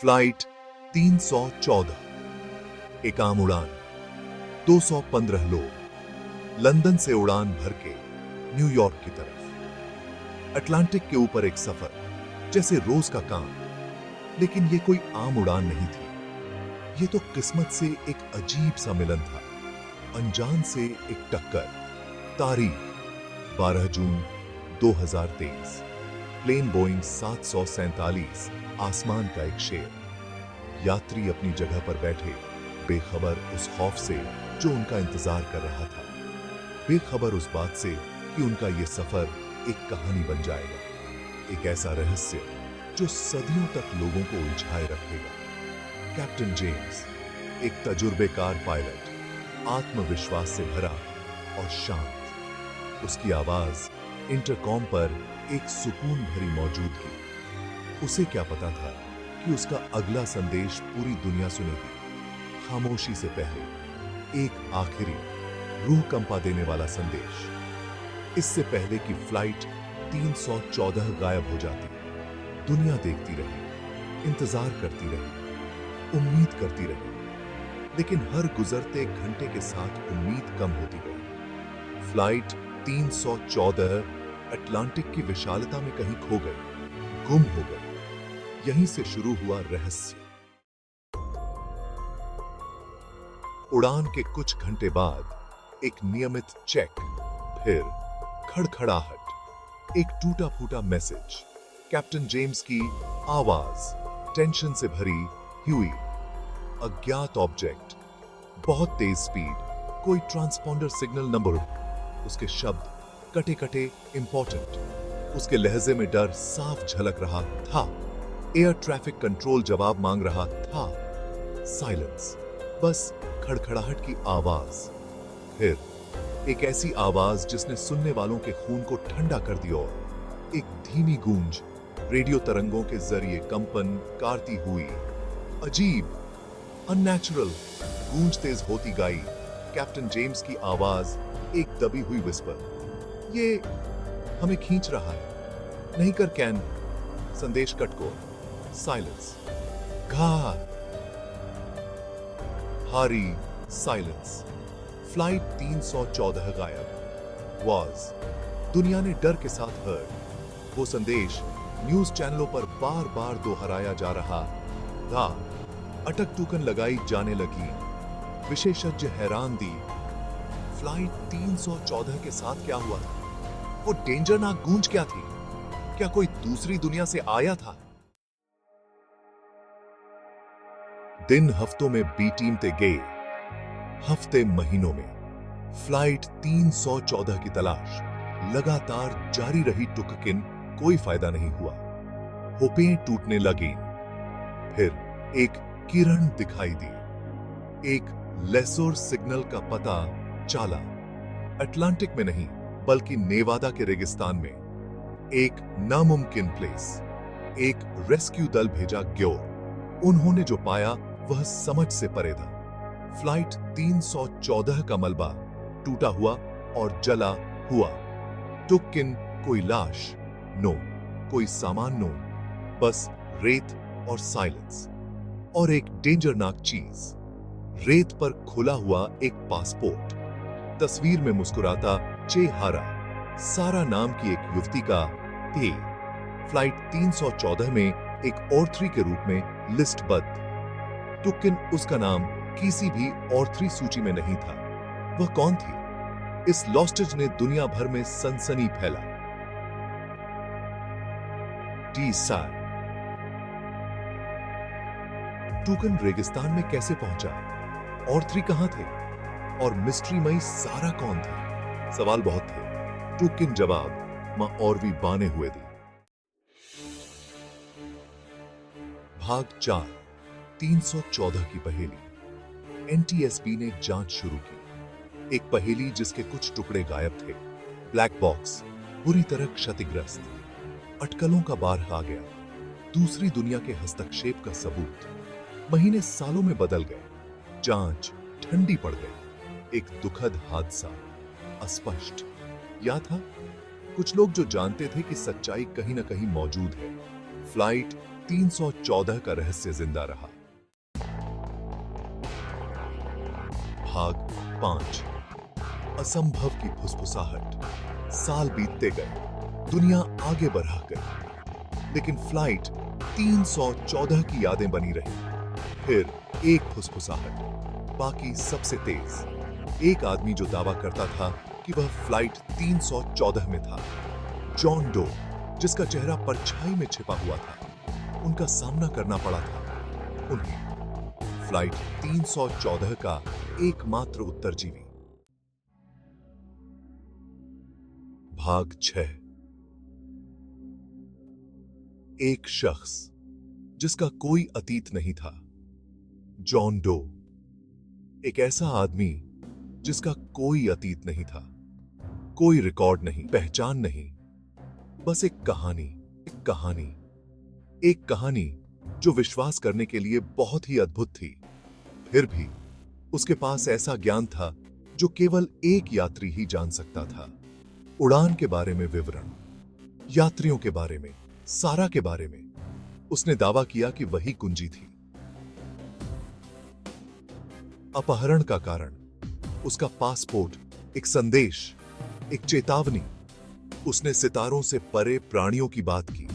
Flight 314, एक आम उड़ान, 215 लोग, लंदन से उड़ान भर के न्यूयॉर्क की तरफ। अटलांटिक के ऊपर एक सफर, जैसे रोज का काम। लेकिन ये कोई आम उड़ान नहीं थी। ये तो किस्मत से एक अजीब सा मिलन था, अनजान से एक टक्कर। तारीख 12 जून 2023। प्लेन बोइंग 747, आसमान का एक शेर। यात्री अपनी जगह पर बैठे, बेखबर उस खौफ से जो उनका इंतजार कर रहा था, बेखबर उस बात से कि उनका यह सफर एक कहानी बन जाएगा, एक ऐसा रहस्य जो सदियों तक लोगों को उलझाए रखेगा। कैप्टन जेम्स, एक तजुर्बेकार पायलट, आत्मविश्वास से भरा और शांत। उसकी आवाज इंटरकॉम पर एक सुकून भरी मौजूदगी। उसे क्या पता था कि उसका अगला संदेश पूरी दुनिया सुनेगी। खामोशी से पहले एक आखिरी रूह कंपा देने वाला संदेश। इससे पहले कि फ्लाइट 314 गायब हो जाती, दुनिया देखती रही, इंतजार करती रही, उम्मीद करती रही। लेकिन हर गुजरते घंटे के साथ उम्मीद कम होती गई। फ्लाइट 314 अटलांटिक की विशालता में कहीं खो गई, गुम हो गई। यहीं से शुरू हुआ रहस्य। उड़ान के कुछ घंटे बाद एक नियमित चेक, फिर खड़खड़ाहट, एक टूटा फूटा मैसेज, कैप्टन जेम्स की आवाज टेंशन से भरी हुई। अज्ञात ऑब्जेक्ट, बहुत तेज स्पीड, कोई ट्रांसपॉन्डर सिग्नल नंबर। उसके शब्द कटे कटे, इंपॉर्टेंट। उसके लहजे में डर साफ झलक रहा था। एयर ट्रैफिक कंट्रोल जवाब मांग रहा था। साइलेंस, बस खड़खड़ाहट की आवाज। फिर एक ऐसी आवाज जिसने सुनने वालों के खून को ठंडा कर दिया। और एक धीमी गूंज, रेडियो तरंगों के जरिए कंपन करती हुई। अजीब, अननेचुरल गूंज तेज होती गई। कैप्टन जेम्स की आवाज एक दबी हुई विस्पर। ये हमें खींच रहा है, नहीं कर कैन। संदेश कट को। साइलेंस, घात, हारी साइलेंस। फ्लाइट 314 गायब। वाज दुनिया ने डर के साथ हर्ड। वो संदेश न्यूज चैनलों पर बार बार दोहराया जा रहा था। अटक टूकन लगाई जाने लगी। विशेषज्ञ हैरान थी। फ्लाइट 314 के साथ क्या हुआ था? वो डेंजरनाक गूंज क्या थी? क्या कोई दूसरी दुनिया से आया था? दिन हफ्तों में बीटीमते गए, हफ्ते महीनों में। फ्लाइट 314 की तलाश लगातार जारी रही। टुककिन कोई फायदा नहीं हुआ। होपें टूटने लगी। फिर एक किरण दिखाई दी। एक लेसोर सिग्नल का पता चला। अटलांटिक में नहीं, बल्कि नेवादा के रेगिस्तान में। एक नामुमकिन प्लेस। एक रेस्क्यू दल भेजा गया। उन्होंने जो पाया वह समझ से परे था। फ्लाइट 314 का मलबा टूटा हुआ और जला हुआ। टुककिन कोई लाश नो, कोई सामान नो, बस रेत और साइलेंस। और एक डेंजरनाक चीज, रेत पर खुला हुआ एक पासपोर्ट। तस्वीर में मुस्कुराता चेहरा, सारा नाम की एक युवती का थे। फ्लाइट 314 में एक ऑर्थरी के रूप में लिस्टबद्ध। टुककिन उसका नाम किसी भी ऑर्थरी सूची में नहीं था। वह कौन थी? इस लॉस्टेज ने दुनिया भर में सनसनी फैला। टुककिन रेगिस्तान में कैसे पहुंचा? ऑर्थरी कहां थे? और मिस्ट्रीमयी सारा कौन था? सवाल बहुत थे। टुककिन जवाब मां औरवी बाने हुए दी। भाग 4, 314 की पहेली। एनटीएसबी ने जांच शुरू की। एक पहेली जिसके कुछ टुकड़े गायब थे। ब्लैक बॉक्स बुरी तरह क्षतिग्रस्त। अटकलों का बार आ गया। दूसरी दुनिया के हस्तक्षेप का सबूत। महीने सालों में बदल गए। जांच ठंडी पड़ गई। एक दुखद हादसा, अस्पष्ट। या था कुछ लोग जो जानते थे कि सच्चाई कहीं ना कहीं मौजूद है। फ्लाइट 314 का रहस्य जिंदा रहा। भाग 5 असंभव की फुसफुसाहट। साल बीतते गए, दुनिया आगे बढ़ा गई, लेकिन फ्लाइट 314 की यादें बनी रही। फिर एक फुसफुसाहट, बाकी सबसे तेज। एक आदमी जो दावा करता था कि वह फ्लाइट 314 में था, जॉन डो, जिसका चेहरा परछाई में छिपा हुआ था। उनका सामना करना पड़ा था उन्हें, फ्लाइट 314 का एकमात्र उत्तरजीवी। भाग 6 एक शख्स जिसका कोई अतीत नहीं था, जॉन डो। एक ऐसा आदमी जिसका कोई अतीत नहीं था, कोई रिकॉर्ड नहीं, पहचान नहीं, बस एक कहानी, एक कहानी जो विश्वास करने के लिए बहुत ही अद्भुत थी। फिर भी उसके पास ऐसा ज्ञान था जो केवल एक यात्री ही जान सकता था। उड़ान के बारे में विवरण, यात्रियों के बारे में, सारा के बारे में। उसने दावा किया कि वही कुंजी थी। अपहरण का कारण, उसका पासपोर्ट, एक संदेश, एक चेतावनी। उसने सितारों से परे प्राणियों की बात की,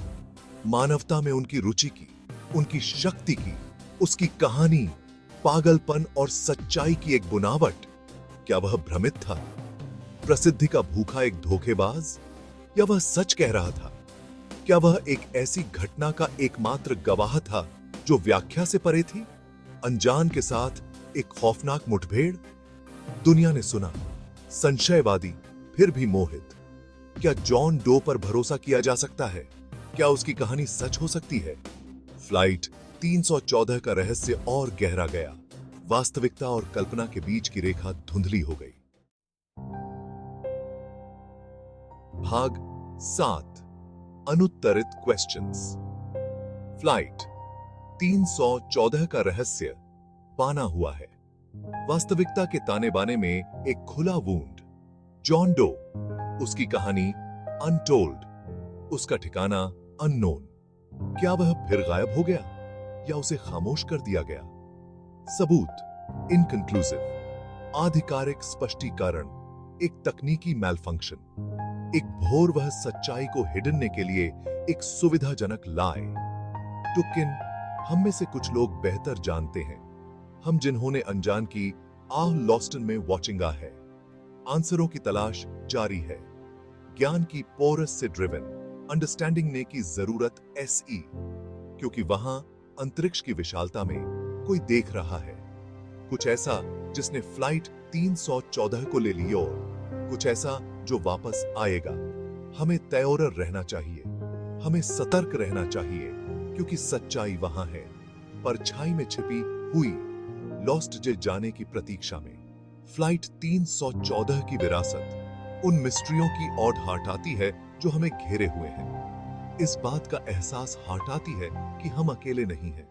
मानवता में उनकी रुचि की, उनकी शक्ति की। उसकी कहानी पागलपन और सच्चाई की एक बुनावट। क्या वह भ्रमित था, प्रसिद्धि का भूखा एक धोखेबाज, या वह सच कह रहा था? क्या वह एक ऐसी घटना का एकमात्र गवाह था जो व्याख्या से परे थी? अनजान के साथ एक खौफनाक मुठभेड़। दुनिया ने सुना, संशयवादी फिर भी मोहित। क्या जॉन डो पर भरोसा किया जा सकता है? क्या उसकी कहानी सच हो सकती है? फ्लाइट 314 का रहस्य और गहरा गया। वास्तविकता और कल्पना के बीच की रेखा धुंधली हो गई। भाग 7 अनुत्तरित क्वेश्चंस। फ्लाइट 314 का रहस्य पाना हुआ है। वास्तविकता के ताने बाने में एक खुला वूंड। जॉन डो, उसकी कहानी अनटोल्ड, उसका ठिकाना अननोन। क्या वह फिर गायब हो गया या उसे खामोश कर दिया गया? सबूत इनकंक्लूसिव, आधिकारिक स्पष्टीकरण, एक तकनीकी मैलफंक्शन, एक भोर वह सच्चाई को हिडनने के लिए एक सुविधाजनक लाए। टुकिन हम में से कुछ लोग बेहतर जानते हैं, हम जिन्होंने अनजान की आह लॉस्टन में वॉचिंग आ है। आंसरों की तलाश जारी है। ज्ञान की पोरस से ड्रिवन अंडरस्टैंडिंग ने की जरूरत एसई, क्योंकि वहां अंतरिक्ष की विशालता में कोई देख रहा है। कुछ ऐसा जिसने फ्लाइट 314 को ले ली, और कुछ ऐसा जो वापस आएगा। हमें तैयार रहना चाहिए, हमें सतर्क रहना चाहिए, क्योंकि सच्चाई वहां है, परछाई में छिपी हुई, लॉस्ट जे जाने की प्रतीक्षा में। फ्लाइट 314 की विरासत उन मिस्ट्रियों की ओर हटाती है जो हमें घेरे हुए हैं। इस बात का एहसास हटाती है कि हम अकेले नहीं हैं।